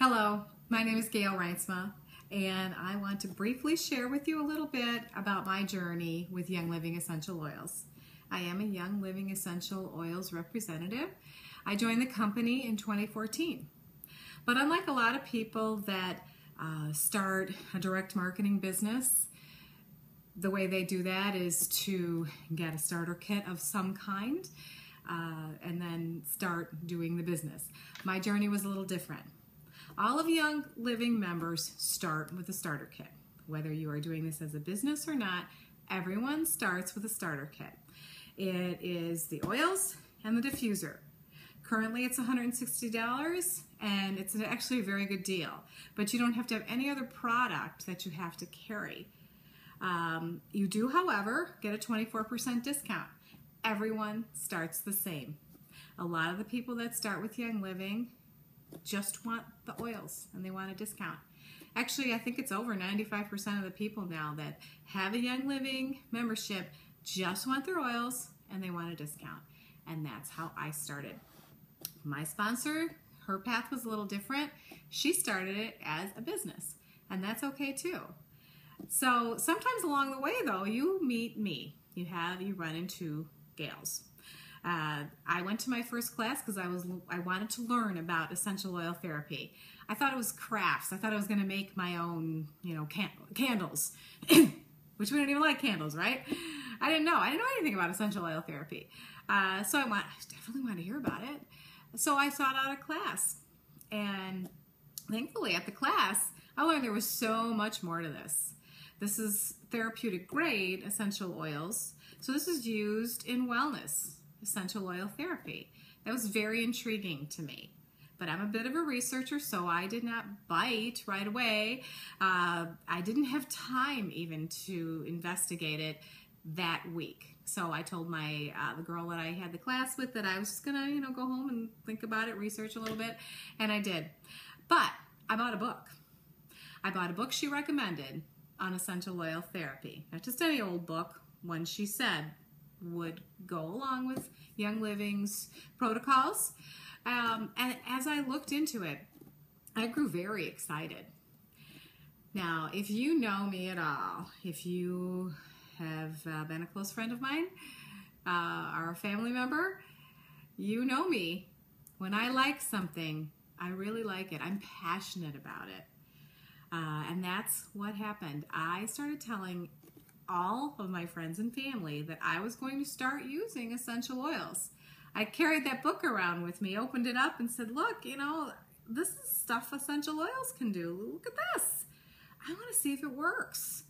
Hello, my name is Gail Reinsma, and I want to briefly share with you a little bit about my journey with Young Living Essential Oils. I am a Young Living Essential Oils representative. I joined the company in 2014. But unlike a lot of people that start a direct marketing business, the way they do that is to get a starter kit of some kind and then start doing the business. My journey was a little different. All of Young Living members start with a starter kit. Whether you are doing this as a business or not, everyone starts with a starter kit. It is the oils and the diffuser. Currently it's $160 and it's actually a very good deal, but you don't have to have any other product that you have to carry. You do, however, get a 24% discount. Everyone starts the same. A lot of the people that start with Young Living just want the oils and they want a discount. Actually, I think it's over 95% of the people now that have a Young Living membership just want their oils and they want a discount. And that's how I started. My sponsor, her path was a little different. She started it as a business, and that's okay too. So sometimes along the way though, you meet me. You run into gals. I went to my first class because I wanted to learn about essential oil therapy. I thought it was crafts. I thought I was going to make my own, candles, which we don't even like candles, right? I didn't know anything about essential oil therapy. So I definitely want to hear about it. So I sought out a class, and thankfully at the class, I learned there was so much more to this. This is therapeutic grade essential oils. So this is used in wellness, essential oil therapy. That was very intriguing to me. But I'm a bit of a researcher, so I did not bite right away. I didn't have time even to investigate it that week. So I told the girl that I had the class with that I was just gonna, go home and think about it, research a little bit, and I did. But I bought a book. I bought a book she recommended on essential oil therapy. Not just any old book, one she said would go along with Young Living's protocols. And as I looked into it, I grew very excited. Now, if you know me at all, if you have been a close friend of mine, or a family member, you know me. When I like something, I really like it. I'm passionate about it. And that's what happened. I started telling all of my friends and family that I was going to start using essential oils. I carried that book around with me, opened it up and said, look, this is stuff essential oils can do. Look at this. I want to see if it works.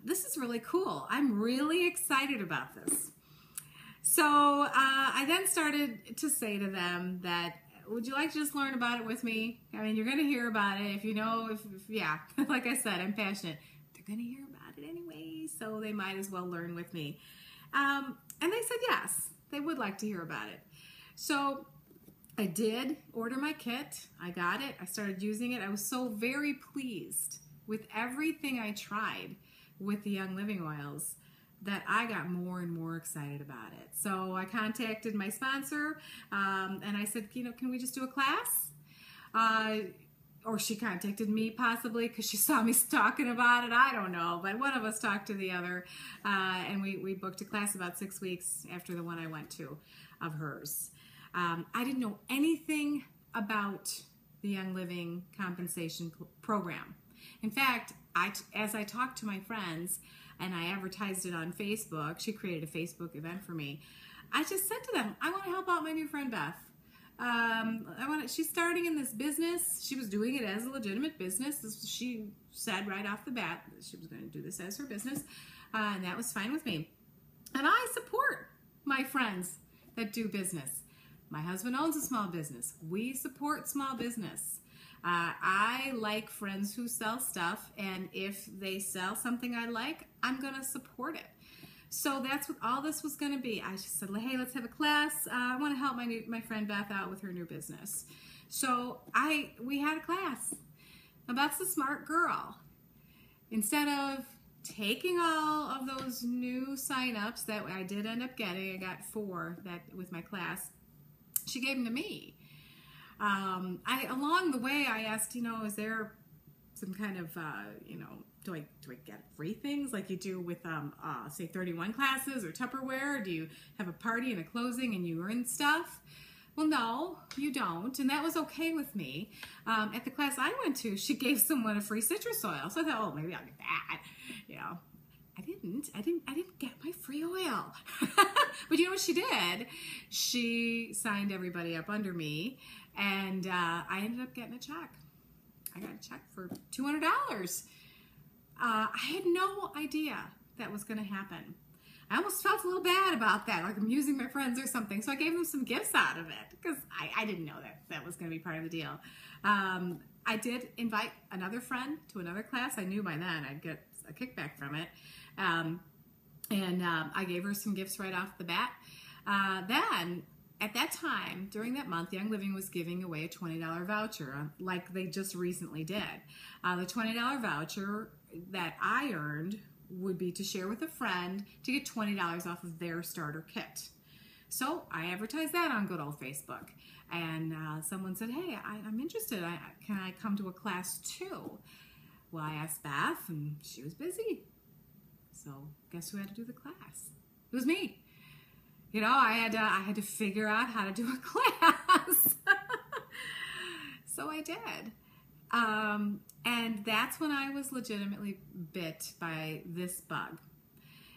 This is really cool. I'm really excited about this. So I then started to say to them that, would you like to just learn about it with me? I mean, you're going to hear about it. Yeah, like I said, I'm passionate. They're going to hear about it anyway, so they might as well learn with me. And they said yes, they would like to hear about it. So I did order my kit. I got it. I started using it. I was so very pleased with everything I tried with the Young Living oils that I got more and more excited about it. So I contacted my sponsor and I said, can we just do a class? Or she contacted me possibly because she saw me talking about it. I don't know, but one of us talked to the other and we booked a class about 6 weeks after the one I went to of hers. I didn't know anything about the Young Living compensation program. In fact, as I talked to my friends and I advertised it on Facebook, she created a Facebook event for me. I just said to them, I want to help out my new friend Beth. She's starting in this business. She was doing it as a legitimate business. She said right off the bat that she was going to do this as her business, and that was fine with me. And I support my friends that do business. My husband owns a small business. We support small business. I like friends who sell stuff, and if they sell something I like, I'm going to support it. So that's what all this was going to be. I just said, hey, let's have a class. I want to help my friend Beth out with her new business. So we had a class. Now Beth's a smart girl. Instead of taking all of those new sign-ups that I did end up getting, I got 4 with my class, she gave them to me. Along the way, I asked, is there some kind of, do I get free things like you do with, say, 31 classes or Tupperware? Or do you have a party and a closing and you earn stuff? Well, no, you don't, and that was okay with me. At the class I went to, she gave someone a free citrus oil, so I thought, oh, maybe I'll get that. I didn't get my free oil. But you know what she did? She signed everybody up under me, and I ended up getting a check. I got a check for $200. I had no idea that was going to happen. I almost felt a little bad about that, like I'm using my friends or something. So I gave them some gifts out of it because I didn't know that was going to be part of the deal. I did invite another friend to another class. I knew by then I'd get a kickback from it. I gave her some gifts right off the bat. Then, at that time, during that month, Young Living was giving away a $20 voucher, like they just recently did. The $20 voucher that I earned would be to share with a friend to get $20 off of their starter kit. So I advertised that on good old Facebook. And someone said, hey, I'm interested. Can I come to a class too? Well, I asked Beth, and she was busy. So guess who had to do the class? It was me. I had to figure out how to do a class. So I did. And that's when I was legitimately bit by this bug.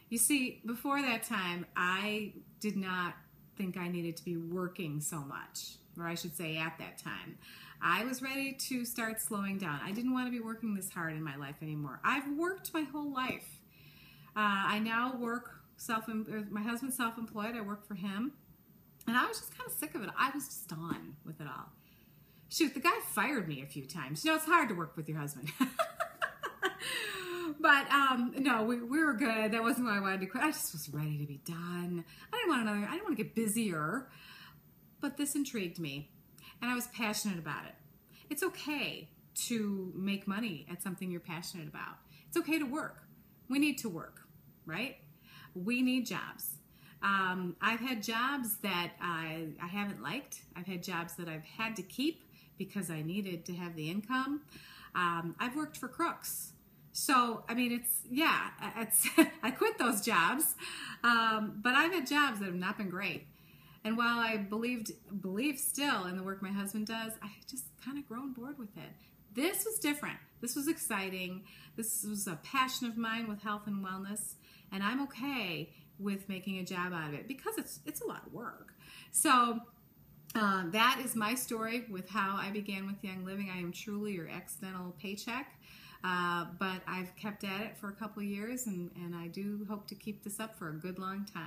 You see, before that time, I did not think I needed to be working so much, or I should say at that time. I was ready to start slowing down. I didn't want to be working this hard in my life anymore. I've worked my whole life. I now work my husband's self-employed. I work for him. And I was just kind of sick of it. I was just done with it all. Shoot, the guy fired me a few times. It's hard to work with your husband. But no, we were good. That wasn't why I wanted to quit. I just was ready to be done. I didn't want to get busier. But this intrigued me. And I was passionate about it. It's okay to make money at something you're passionate about. It's okay to work. We need to work, right? We need jobs. I've had jobs that I haven't liked. I've had jobs that I've had to keep because I needed to have the income. I've worked for crooks. So, I mean, I quit those jobs, but I've had jobs that have not been great. And while I believe still in the work my husband does, I just kind of grown bored with it. This was different. This was exciting. This was a passion of mine with health and wellness, and I'm okay with making a job out of it because it's a lot of work. So that is my story with how I began with Young Living. I am truly your accidental paycheck, but I've kept at it for a couple of years, and I do hope to keep this up for a good long time.